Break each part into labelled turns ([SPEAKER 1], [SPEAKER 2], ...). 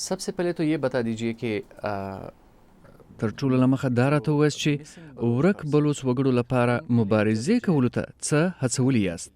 [SPEAKER 1] सबसे पहले तो ये बता दीजिए कि
[SPEAKER 2] تر ټولو له مخه دا راته ووایاست چې ورک بلوڅ وګړو لپاره مبارزې کولو ته څه هڅولی یاست؟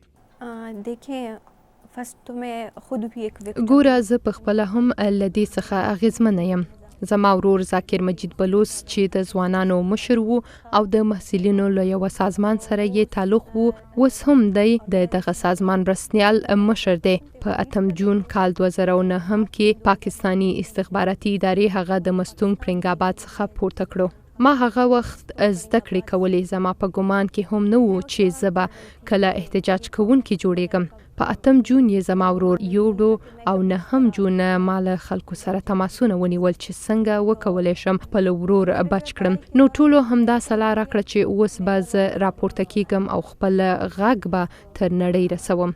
[SPEAKER 3] ګوره زه په خپله هم له دې څخه اغېزمنه یم. زما ورور ذاکر مجید بلوڅ چې د ځوانانو مشر و او د محصلینو له یوه سازمان سره یې تعلق و، اوس هم دی د دغه سازمان مرستیال مشر دی. په 8 جون کال 2009 کې پاکستانی استخباراتي ادارې هغه د مستونګ پرنګاباد څخه پورته کړو. ما هغه وخت زده کړې کولې. زما په ګمان کې هم نه و چې زه به کله احتجاج کوونکی جوړېږم. په 8 جون یې زما ورور یوډو او 9 جون ما له خلکو سره تماسونه ونیول چې څنګه وکولی شم خپل ورور بچ کړم. نو ټولو همدا سلا راکړه چې اوس به زه راپورته کیږم او خپل غږ به تر نړۍ رسوم.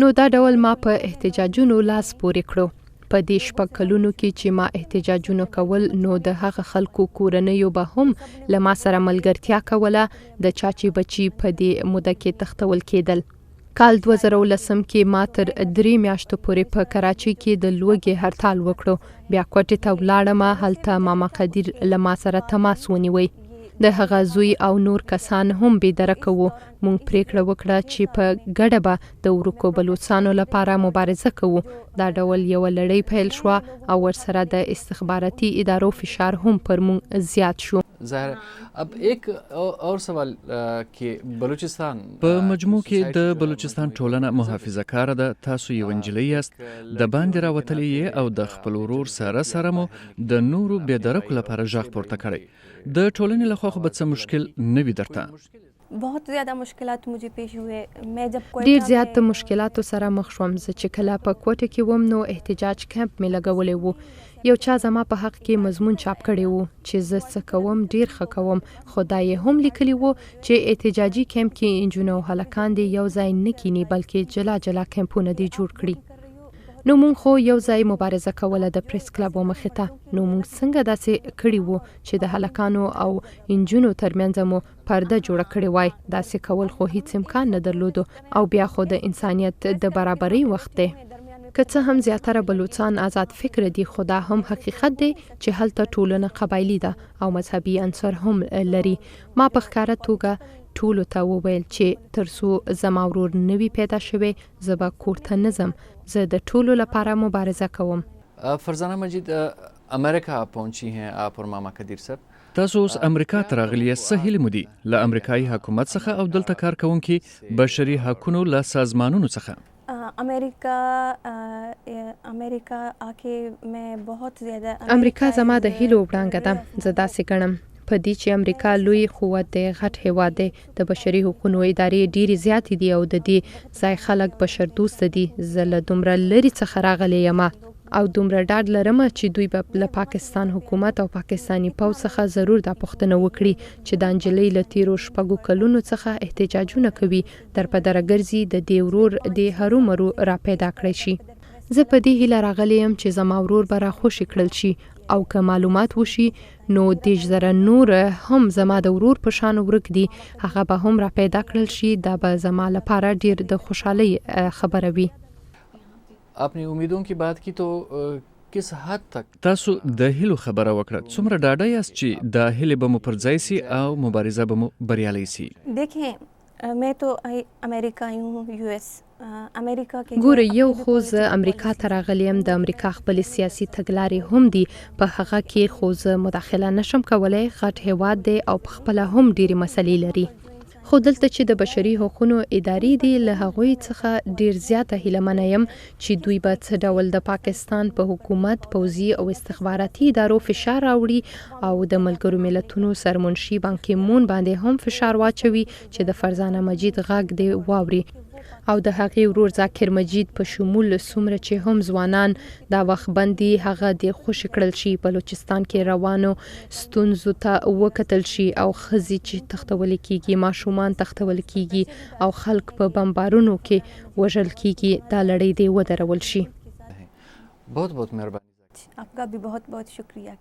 [SPEAKER 3] نو دا ډول ما په احتجاجونو لاس پورې کړو. په دې 6 کلونو کې چې ما احتجاجونه کول، نو د هغه خلکو کورنیو به هم له ما سره ملګرتیا کوله، د چاچی بچی په دې موده کې تختول کېدل. کال 2010 کې ما تر 3 میاشتو پورې په کراچۍ کې د لوږې هړتال وکړو. بیا کوټې ته ولاړم. هلته ماما قدیر له ما سره تماس ونیوی. د هغه زوی او نور کسان هم بېدرکه وو. مونږ پریکړه وکړه چې په ګډه به د ورکو بلوڅانو لپاره مبارزه کوو. دا ډول یوه لړۍ پیل شوه او ورسره د استخباراتي ادارو فشار هم پر مونږ زیات شو.
[SPEAKER 1] ظاهر اب ایک اور سوال کې بلوچستان
[SPEAKER 2] په مجموع کې د بلوچستان ټولنه محافظه کار ده. تاسو یو انجلۍ یاست، د باندې راوتلی او د خپل ورور سره مو د نورو بېدرکو لپاره غږ پورته کړی. د ټولنې له خوا خو به څه مشکل نه وي درته؟
[SPEAKER 3] ډیر زیات مشکلاتو سره مخ شوم. زه چې کله په کوټه کې وم نو احتجاج کمپ مې لګولی و. یو چا زما په حق کې مضمون چاپ کړی و چې زه څه کوم ډیر ښه کوم. خو دا یې هم لیکلی و چې احتجاجي کمپ کې انجونه او هلکان دې یو ځای نه کینی، بلکې جلا جلا کمپونه دې جوړ کړي. نو مونږ خو یو ځای مبارزه کوله د پریس کلب و مخې ته. نو مونږ څنګه داسې کړي وو چې د هلکانو او انجونو ترمنځ مو پرده جوړه کړې وای؟ داسې کول خو هیڅ امکان نه درلودو. او بیا خو د انسانیت د برابرۍ وخت دی. که څه هم زیاتره بلوڅان آزاد فکر دي، خو دا هم حقیقت دی چې هلته ټولنه قبایلي ده او مذهبي عنصر هم لري. ما په ښکاره توګه ټولو ته وویل چې ترڅو زما ورور نوی پیدا شوی، زه به کور ته نه ځم. زه د ټولو لپاره مبارزه کوم.
[SPEAKER 1] فرزانه مجید، امریکا پہنچی ہیں آپ اور ماما قدیر صاحب.
[SPEAKER 2] تاسو اوس امریکا ته راغلي یاست. څه هیلې مو دي له امریکایي حکومت څخه او دلته کار کوونکي بشري حقونو له سازمانونو څخه؟
[SPEAKER 3] امریکا زما د هیلو وړانګه ده. زه داسې ګڼم په دې چې امریکا لوی قوت دی، غټ هیواد دی، د بشري حقوقو ادارې ډېرې زیاتې دي او د دې ځای خلک بشر دوست دي. زه له دومره لرې څخه راغلی یم او دومره ډاډ لرم چې دوی به له پاکستان حکومت او پاکستانی پوځ څخه ضرور دا پوښتنه وکړي چې دا نجلۍ له تیرو 6 کلونو څخه احتجاجونه کوي، در په دره ګرځي، د دې ورور د هرومرو را پیدا کړی شي. زه په دې هیله راغلی یم چې زما ورور به راخوشي کړل شي او که معلومات وشي نو 10,000 نور هم زما د ورور په شان ورک دي، هغه به هم را پیدا کړل شي. دا به زما لپاره ډیر د خوشحالۍ خبره وي.
[SPEAKER 1] आपने उम्मीदों की बात की तो किस हद तक
[SPEAKER 2] تاسو د هیلو خبره وکړه. څومره ډاډه یاست چې دا هیلې به مو پر ځای سي او مبارزه به مو بریالۍ سي؟
[SPEAKER 3] ګوره یو خو زه امریکا ته راغلی یم. د امریکا خپل سیاسي تګلارې هم دي، په هغه کې خو زه مداخله نشم کولی. غټ هیواد دی او په خپله هم ډېرې مسلې لري. خو دلته چې د بشري حقوقو ادارې دي، له هغوی څخه ډیر زیاته هیلهمنه یم چې دوی به څه ډول د پاکستان په حکومت، پوځي او استخباراتي ادارو فشار راوړي او د ملګرو ملتونو سرمنشي بان کی مون باندې هم فشار واچوي چې د فرزانه مجید غږ دی واوري او د هغې ورور ذاکر مجید په شمول څومره چې هم ځوانان دا وخت بندي هغه د خوشي کړل شي. بلوچستان کې روانو ستونزو ته وکتل شي او ښځې چې تختول کیږي، ماشومان تختول کیږي او خلک په بمبارونو کې وژل کیږي. دا لړۍ دې ودرول شي.
[SPEAKER 1] बहुत बहुत मेहरबानी.
[SPEAKER 4] आपका भी बहुत बहुत शुक्रिया.